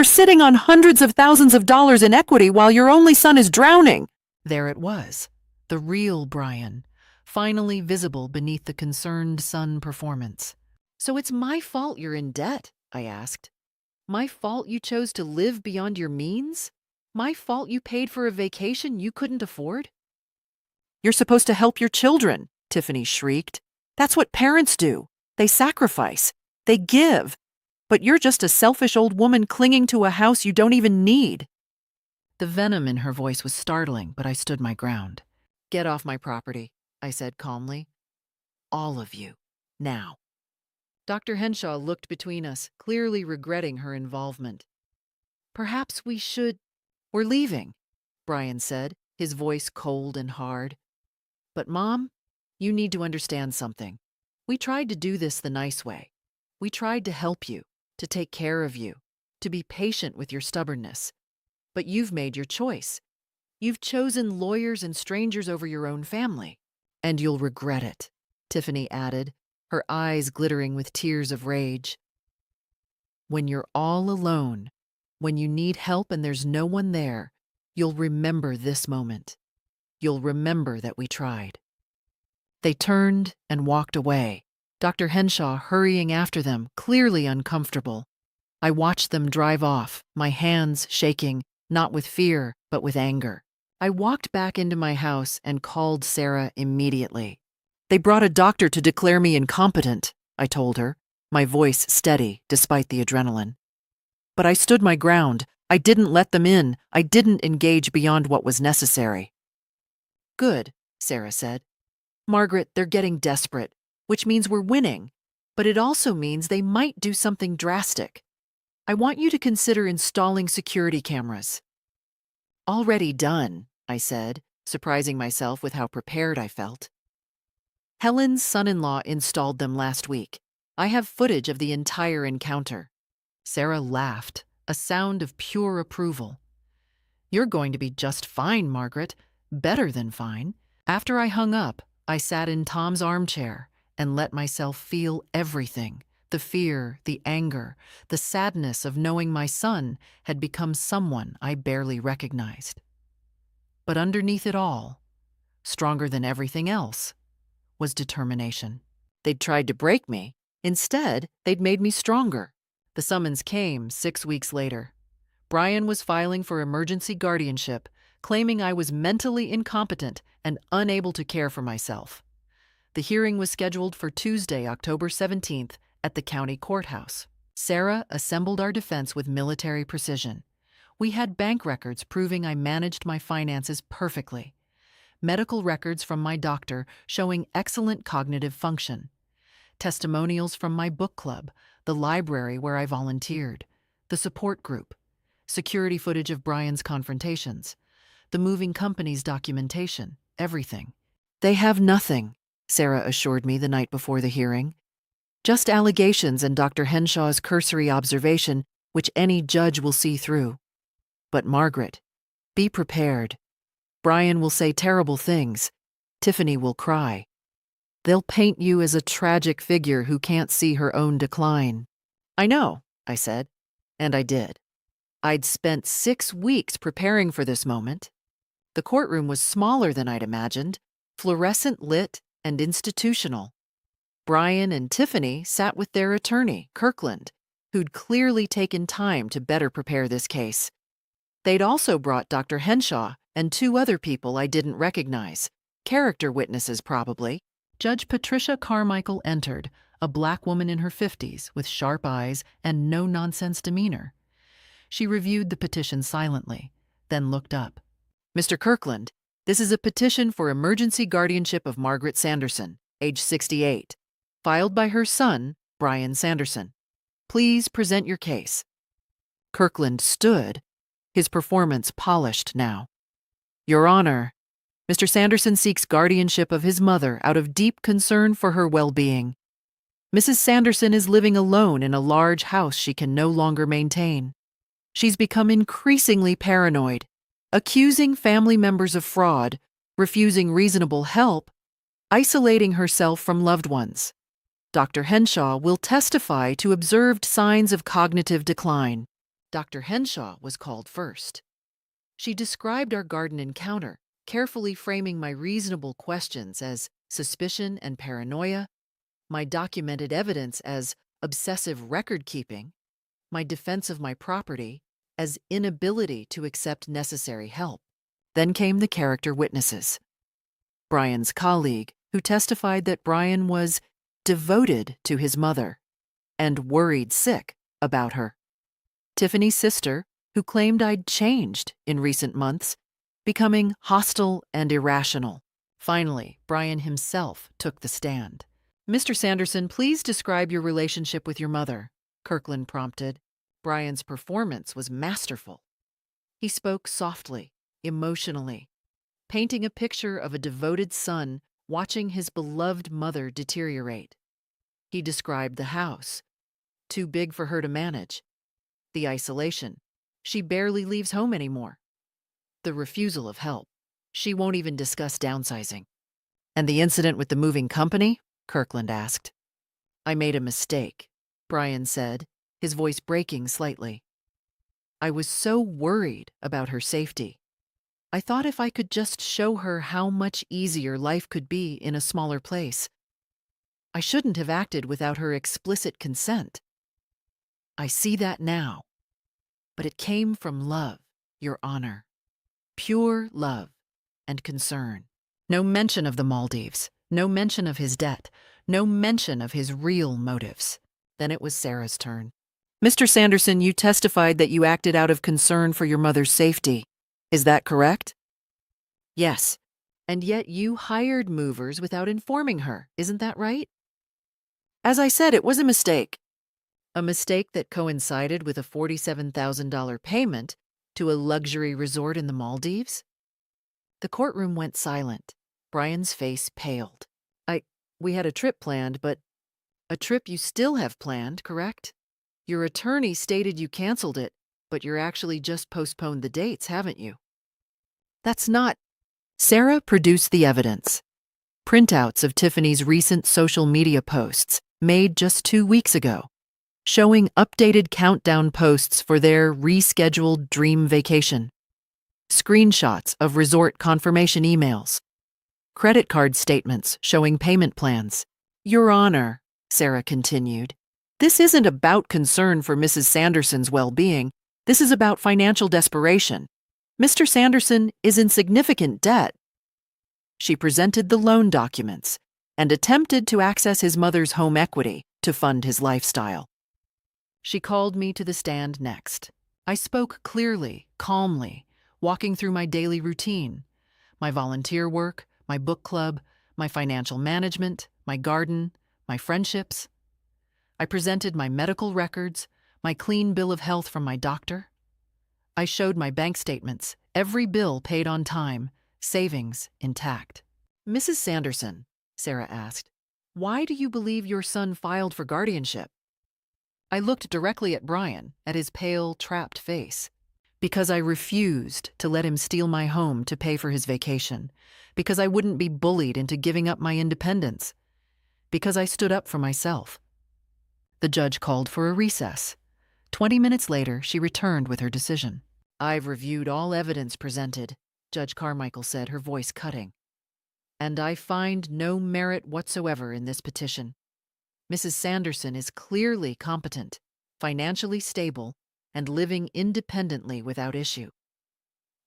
sitting on hundreds of thousands of dollars in equity while your only son is drowning. There it was, the real Brian, finally visible beneath the concerned son performance. So it's my fault you're in debt, I asked. My fault you chose to live beyond your means? My fault you paid for a vacation you couldn't afford? You're supposed to help your children, Tiffany shrieked. That's what parents do. They sacrifice. They give. But you're just a selfish old woman clinging to a house you don't even need. The venom in her voice was startling, but I stood my ground. Get off my property, I said calmly. All of you. Now. Dr. Henshaw looked between us, clearly regretting her involvement. Perhaps we should... We're leaving, Brian said, his voice cold and hard. But Mom, you need to understand something. We tried to do this the nice way. We tried to help you, to take care of you, to be patient with your stubbornness. But you've made your choice. You've chosen lawyers and strangers over your own family. And you'll regret it, Tiffany added, her eyes glittering with tears of rage. When you're all alone, when you need help and there's no one there, you'll remember this moment. You'll remember that we tried. They turned and walked away, Dr. Henshaw hurrying after them, clearly uncomfortable. I watched them drive off, my hands shaking, not with fear, but with anger. I walked back into my house and called Sarah immediately. They brought a doctor to declare me incompetent, I told her, my voice steady despite the adrenaline. But I stood my ground. I didn't let them in. I didn't engage beyond what was necessary. Good, Sarah said. Margaret, they're getting desperate, which means we're winning, but it also means they might do something drastic. I want you to consider installing security cameras. Already done, I said, surprising myself with how prepared I felt. Helen's son-in-law installed them last week. I have footage of the entire encounter. Sarah laughed, a sound of pure approval. You're going to be just fine, Margaret. Better than fine. After I hung up, I sat in Tom's armchair and let myself feel everything. The fear, the anger, the sadness of knowing my son had become someone I barely recognized. But underneath it all, stronger than everything else, was determination. They'd tried to break me. Instead, they'd made me stronger. The summons came 6 weeks later. Brian was filing for emergency guardianship, claiming I was mentally incompetent and unable to care for myself. The hearing was scheduled for Tuesday, October 17th, at the county courthouse. Sarah assembled our defense with military precision. We had bank records proving I managed my finances perfectly. Medical records from my doctor showing excellent cognitive function. Testimonials from my book club, the library where I volunteered, the support group, security footage of Brian's confrontations, the moving company's documentation, everything. They have nothing, Sarah assured me the night before the hearing. Just allegations and Dr. Henshaw's cursory observation, which any judge will see through. But Margaret, be prepared. Brian will say terrible things. Tiffany will cry. They'll paint you as a tragic figure who can't see her own decline. I know, I said, and I did. I'd spent 6 weeks preparing for this moment. The courtroom was smaller than I'd imagined, fluorescent lit and institutional. Brian and Tiffany sat with their attorney, Kirkland, who'd clearly taken time to better prepare this case. They'd also brought Dr. Henshaw and 2 other people I didn't recognize, character witnesses probably. Judge Patricia Carmichael entered, a black woman in her 50s with sharp eyes and no-nonsense demeanor. She reviewed the petition silently, then looked up. Mr. Kirkland, this is a petition for emergency guardianship of Margaret Sanderson, age 68, filed by her son, Brian Sanderson. Please present your case. Kirkland stood, his performance polished now. Your Honor, Mr. Sanderson seeks guardianship of his mother out of deep concern for her well-being. Mrs. Sanderson is living alone in a large house she can no longer maintain. She's become increasingly paranoid, accusing family members of fraud, refusing reasonable help, isolating herself from loved ones. Dr. Henshaw will testify to observed signs of cognitive decline. Dr. Henshaw was called first. She described our garden encounter, carefully framing my reasonable questions as suspicion and paranoia, my documented evidence as obsessive record-keeping, my defense of my property as inability to accept necessary help. Then came the character witnesses. Brian's colleague, who testified that Brian was devoted to his mother and worried sick about her. Tiffany's sister, who claimed I'd changed in recent months, becoming hostile and irrational. Finally, Brian himself took the stand. Mr. Sanderson, please describe your relationship with your mother, Kirkland prompted. Brian's performance was masterful. He spoke softly, emotionally, painting a picture of a devoted son watching his beloved mother deteriorate. He described the house, too big for her to manage, the isolation. She barely leaves home anymore. The refusal of help. She won't even discuss downsizing. And the incident with the moving company? Kirkland asked. I made a mistake, Brian said, his voice breaking slightly. I was so worried about her safety. I thought if I could just show her how much easier life could be in a smaller place. I shouldn't have acted without her explicit consent. I see that now. But it came from love, Your Honor. Pure love and concern. No mention of the Maldives, no mention of his debt, no mention of his real motives. Then it was Sarah's turn. Mr. Sanderson, you testified that you acted out of concern for your mother's safety. Is that correct? Yes. And yet you hired movers without informing her, isn't that right? As I said, it was a mistake. A mistake that coincided with a $47,000 payment to a luxury resort in the Maldives? The courtroom went silent. Brian's face paled. We had a trip planned, but a trip you still have planned, correct? Your attorney stated you canceled it, but you're actually just postponed the dates, haven't you? That's not... Sarah produced the evidence. Printouts of Tiffany's recent social media posts, made just 2 weeks ago, showing updated countdown posts for their rescheduled dream vacation. Screenshots of resort confirmation emails. Credit card statements showing payment plans. Your Honor, Sarah continued, this isn't about concern for Mrs. Sanderson's well-being. This is about financial desperation. Mr. Sanderson is in significant debt. She presented the loan documents and attempted to access his mother's home equity to fund his lifestyle. She called me to the stand next. I spoke clearly, calmly, walking through my daily routine, my volunteer work, my book club, my financial management, my garden, my friendships. I presented my medical records, my clean bill of health from my doctor. I showed my bank statements, every bill paid on time, savings intact. Mrs. Sanderson, Sarah asked, why do you believe your son filed for guardianship? I looked directly at Brian, at his pale, trapped face. Because I refused to let him steal my home to pay for his vacation. Because I wouldn't be bullied into giving up my independence. Because I stood up for myself. The judge called for a recess. 20 minutes later, she returned with her decision. "I've reviewed all evidence presented," Judge Carmichael said, her voice cutting. "And I find no merit whatsoever in this petition. Mrs. Sanderson is clearly competent, financially stable, and living independently without issue.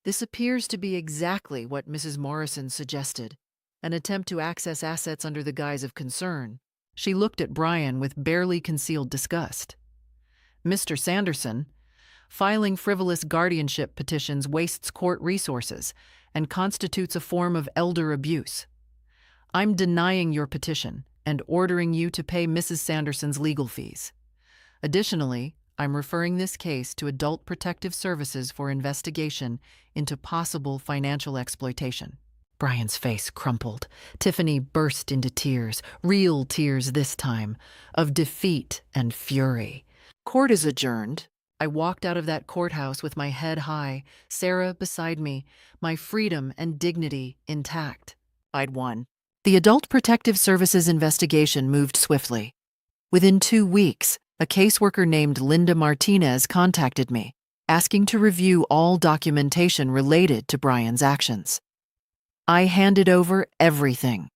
This appears to be exactly what Mrs. Morrison suggested, an attempt to access assets under the guise of concern." She looked at Brian with barely concealed disgust. "Mr. Sanderson, filing frivolous guardianship petitions wastes court resources and constitutes a form of elder abuse. I'm denying your petition and ordering you to pay Mrs. Sanderson's legal fees. Additionally, I'm referring this case to Adult Protective Services for investigation into possible financial exploitation." Brian's face crumpled. Tiffany burst into tears, real tears this time, of defeat and fury. "Court is adjourned." I walked out of that courthouse with my head high, Sarah beside me, my freedom and dignity intact. I'd won. The Adult Protective Services investigation moved swiftly. Within 2 weeks, a caseworker named Linda Martinez contacted me, asking to review all documentation related to Brian's actions. I handed over everything: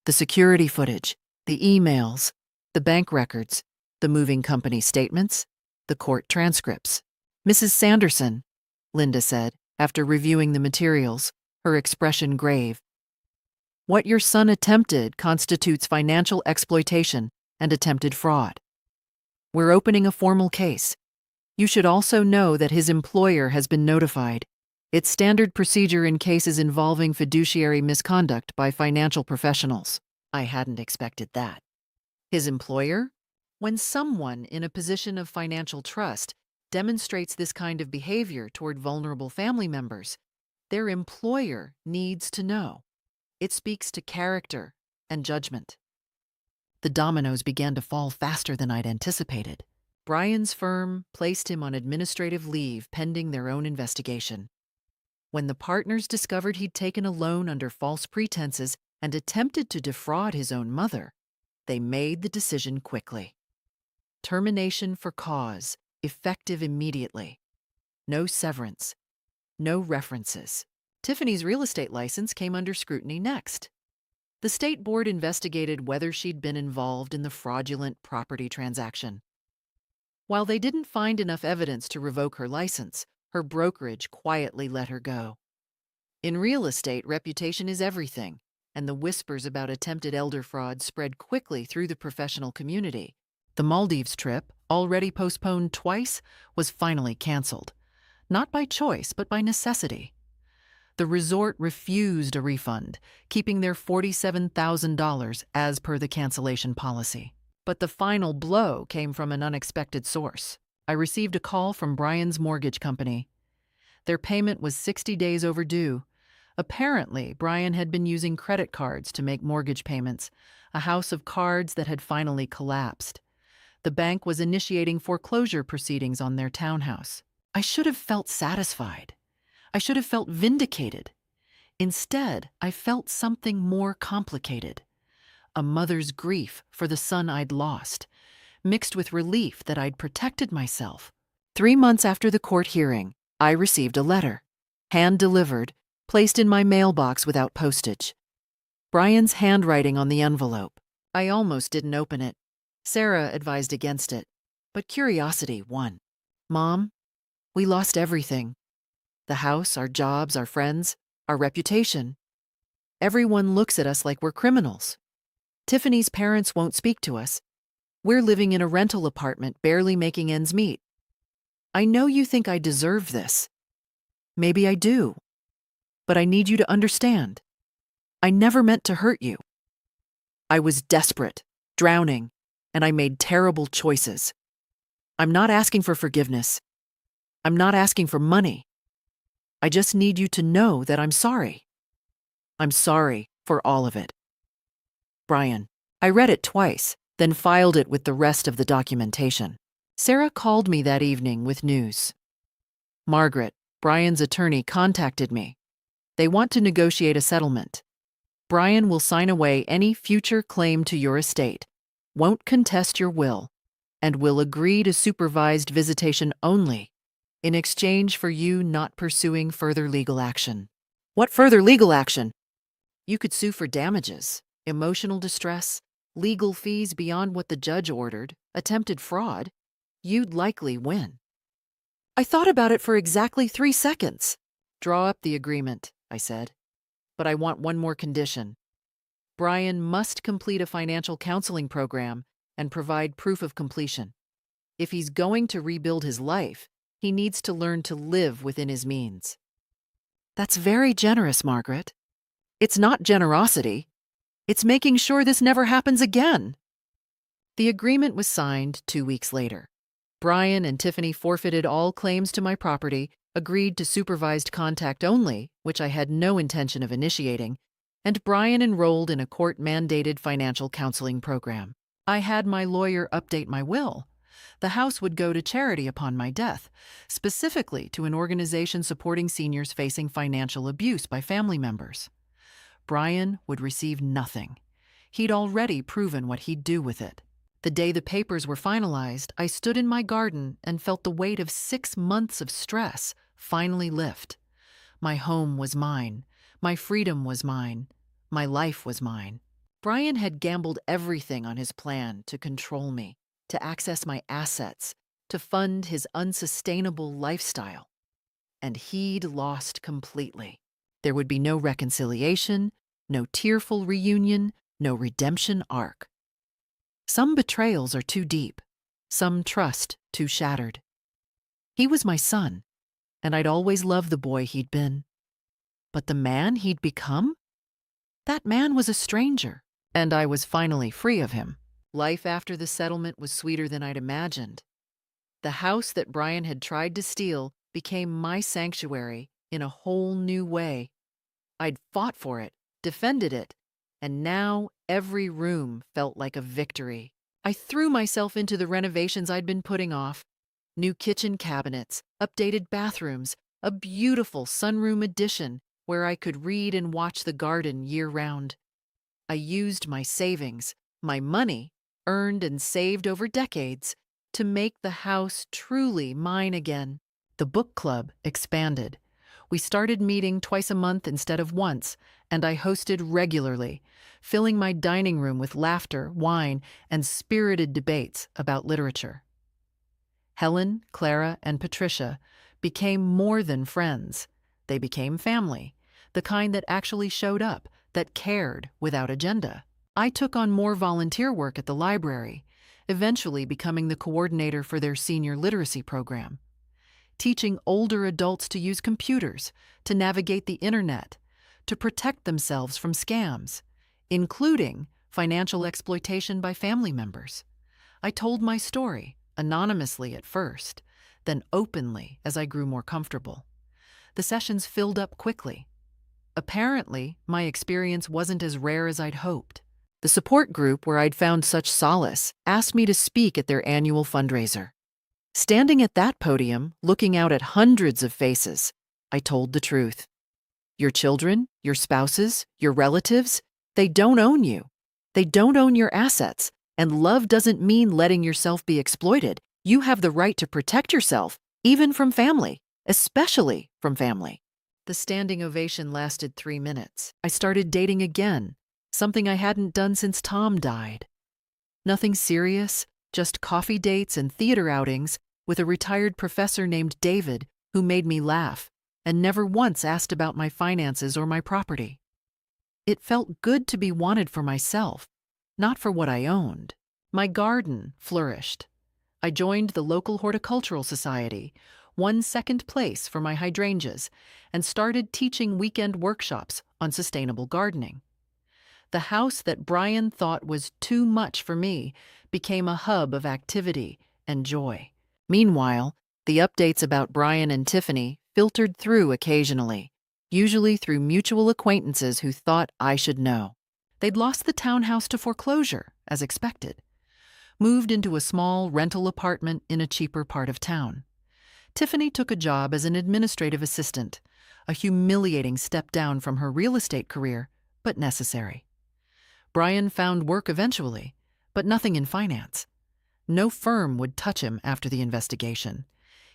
the security footage, the emails, the bank records, the moving company statements, the court transcripts. "Mrs. Sanderson," Linda said, after reviewing the materials, her expression grave, "what your son attempted constitutes financial exploitation and attempted fraud. We're opening a formal case. You should also know that his employer has been notified. It's standard procedure in cases involving fiduciary misconduct by financial professionals." I hadn't expected that. His employer? When someone in a position of financial trust demonstrates this kind of behavior toward vulnerable family members, their employer needs to know. It speaks to character and judgment. The dominoes began to fall faster than I'd anticipated. Brian's firm placed him on administrative leave pending their own investigation. When the partners discovered he'd taken a loan under false pretenses and attempted to defraud his own mother, they made the decision quickly. Termination for cause, effective immediately. No severance. No references. Tiffany's real estate license came under scrutiny next. The state board investigated whether she'd been involved in the fraudulent property transaction. While they didn't find enough evidence to revoke her license, her brokerage quietly let her go. In real estate, reputation is everything, and the whispers about attempted elder fraud spread quickly through the professional community. The Maldives trip, already postponed twice, was finally canceled. Not by choice, but by necessity. The resort refused a refund, keeping their $47,000 as per the cancellation policy. But the final blow came from an unexpected source. I received a call from Brian's mortgage company. Their payment was 60 days overdue. Apparently, Brian had been using credit cards to make mortgage payments, a house of cards that had finally collapsed. The bank was initiating foreclosure proceedings on their townhouse. I should have felt satisfied. I should have felt vindicated. Instead, I felt something more complicated. A mother's grief for the son I'd lost, mixed with relief that I'd protected myself. 3 months after the court hearing, I received a letter, hand-delivered, placed in my mailbox without postage. Brian's handwriting on the envelope. I almost didn't open it. Sarah advised against it, but curiosity won. "Mom, we lost everything. The house, our jobs, our friends, our reputation. Everyone looks at us like we're criminals. Tiffany's parents won't speak to us. We're living in a rental apartment, barely making ends meet. I know you think I deserve this. Maybe I do. But I need you to understand. I never meant to hurt you. I was desperate, drowning, and I made terrible choices. I'm not asking for forgiveness. I'm not asking for money. I just need you to know that I'm sorry. I'm sorry for all of it. Brian." I read it twice, then filed it with the rest of the documentation. Sarah called me that evening with news. "Margaret, Brian's attorney, contacted me. They want to negotiate a settlement." Brian will sign away any future claim to your estate, won't contest your will, and will agree to supervised visitation only in exchange for you not pursuing further legal action. What further legal action? You could sue for damages, emotional distress, legal fees beyond what the judge ordered, attempted fraud. You'd likely win. I thought about it for exactly 3 seconds. Draw up the agreement, I said. But I want one more condition. Brian must complete a financial counseling program and provide proof of completion. If he's going to rebuild his life, he needs to learn to live within his means. That's very generous, Margaret. It's not generosity. It's making sure this never happens again. The agreement was signed 2 weeks later. Brian and Tiffany forfeited all claims to my property, agreed to supervised contact only, which I had no intention of initiating, and Brian enrolled in a court-mandated financial counseling program. I had my lawyer update my will. The house would go to charity upon my death, specifically to an organization supporting seniors facing financial abuse by family members. Brian would receive nothing. He'd already proven what he'd do with it. The day the papers were finalized, I stood in my garden and felt the weight of 6 months of stress finally lift. My home was mine. My freedom was mine. My life was mine. Brian had gambled everything on his plan to control me, to access my assets, to fund his unsustainable lifestyle. And he'd lost completely. There would be no reconciliation, no tearful reunion, no redemption arc. Some betrayals are too deep, some trust too shattered. He was my son, and I'd always loved the boy he'd been. But the man he'd become? That man was a stranger, and I was finally free of him. Life after the settlement was sweeter than I'd imagined. The house that Brian had tried to steal became my sanctuary in a whole new way. I'd fought for it, defended it, and now every room felt like a victory. I threw myself into the renovations I'd been putting off. New kitchen cabinets, updated bathrooms, a beautiful sunroom addition where I could read and watch the garden year-round. I used my savings, my money, earned and saved over decades, to make the house truly mine again. The book club expanded. We started meeting twice a month instead of once, and I hosted regularly, filling my dining room with laughter, wine, and spirited debates about literature. Helen, Clara, and Patricia became more than friends. They became family, the kind that actually showed up, that cared without agenda. I took on more volunteer work at the library, eventually becoming the coordinator for their senior literacy program, teaching older adults to use computers, to navigate the internet, to protect themselves from scams, including financial exploitation by family members. I told my story, anonymously at first, then openly as I grew more comfortable. The sessions filled up quickly. Apparently, my experience wasn't as rare as I'd hoped. The support group where I'd found such solace asked me to speak at their annual fundraiser. Standing at that podium, looking out at hundreds of faces, I told the truth. Your children, your spouses, your relatives, they don't own you. They don't own your assets, and love doesn't mean letting yourself be exploited. You have the right to protect yourself, even from family, especially from family. The standing ovation lasted 3 minutes. I started dating again, something I hadn't done since Tom died. Nothing serious, just coffee dates and theater outings with a retired professor named David who made me laugh and never once asked about my finances or my property. It felt good to be wanted for myself, not for what I owned. My garden flourished. I joined the local horticultural society, won second place for my hydrangeas, and started teaching weekend workshops on sustainable gardening. The house that Brian thought was too much for me became a hub of activity and joy. Meanwhile, the updates about Brian and Tiffany filtered through occasionally, usually through mutual acquaintances who thought I should know. They'd lost the townhouse to foreclosure, as expected, moved into a small rental apartment in a cheaper part of town. Tiffany took a job as an administrative assistant, a humiliating step down from her real estate career, but necessary. Brian found work eventually, but nothing in finance. No firm would touch him after the investigation.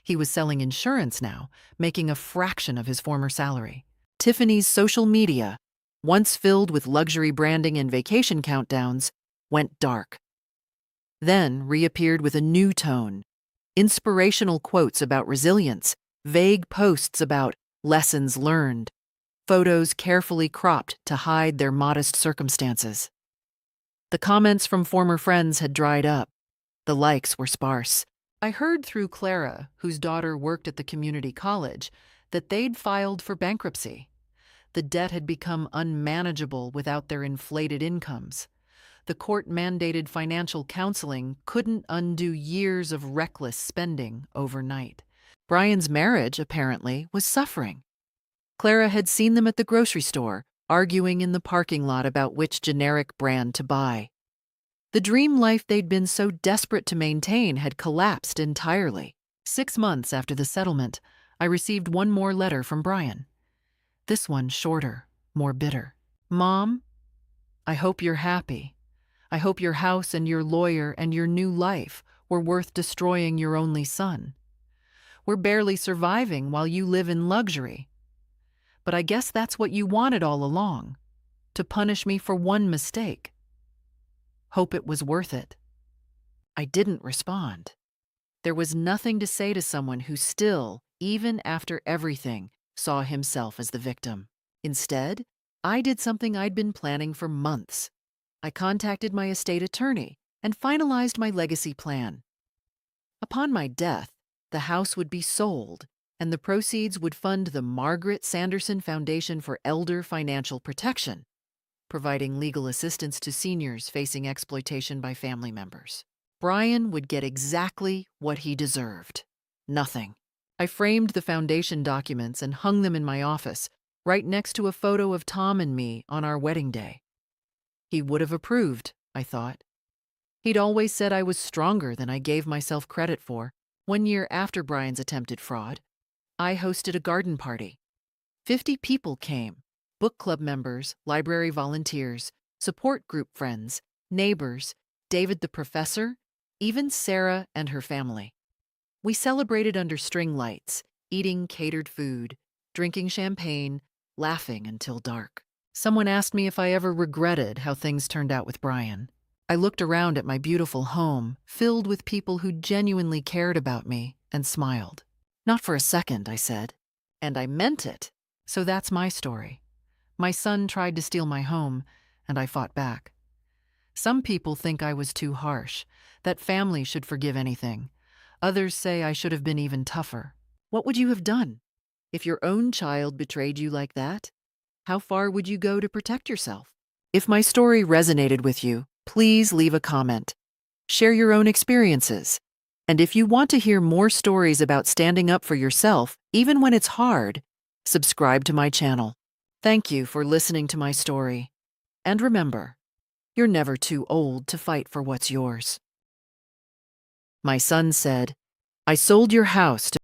He was selling insurance now, making a fraction of his former salary. Tiffany's social media, once filled with luxury branding and vacation countdowns, went dark. Then reappeared with a new tone: inspirational quotes about resilience, vague posts about lessons learned, photos carefully cropped to hide their modest circumstances. The comments from former friends had dried up. The likes were sparse. I heard through Clara, whose daughter worked at the community college, that they'd filed for bankruptcy. The debt had become unmanageable without their inflated incomes. The court-mandated financial counseling couldn't undo years of reckless spending overnight. Brian's marriage, apparently, was suffering. Clara had seen them at the grocery store, arguing in the parking lot about which generic brand to buy. The dream life they'd been so desperate to maintain had collapsed entirely. 6 months after the settlement, I received one more letter from Brian. This one shorter, more bitter. "Mom, I hope you're happy. I hope your house and your lawyer and your new life were worth destroying your only son. We're barely surviving while you live in luxury. But I guess that's what you wanted all along, to punish me for one mistake. Hope it was worth it." I didn't respond. There was nothing to say to someone who still, even after everything, saw himself as the victim. Instead, I did something I'd been planning for months. I contacted my estate attorney and finalized my legacy plan. Upon my death, the house would be sold, and the proceeds would fund the Margaret Sanderson Foundation for Elder Financial Protection, providing legal assistance to seniors facing exploitation by family members. Brian would get exactly what he deserved: nothing. I framed the foundation documents and hung them in my office, right next to a photo of Tom and me on our wedding day. He would have approved, I thought. He'd always said I was stronger than I gave myself credit for. 1 year after Brian's attempted fraud, I hosted a garden party. 50 people came: book club members, library volunteers, support group friends, neighbors, David the professor, even Sarah and her family. We celebrated under string lights, eating catered food, drinking champagne, laughing until dark. Someone asked me if I ever regretted how things turned out with Brian. I looked around at my beautiful home, filled with people who genuinely cared about me, and smiled. "Not for a second," I said. And I meant it. So that's my story. My son tried to steal my home, and I fought back. Some people think I was too harsh, that family should forgive anything. Others say I should have been even tougher. What would you have done? If your own child betrayed you like that, how far would you go to protect yourself? If my story resonated with you, please leave a comment. Share your own experiences. And if you want to hear more stories about standing up for yourself, even when it's hard, subscribe to my channel. Thank you for listening to my story. And remember, you're never too old to fight for what's yours. My son said, "I sold your house to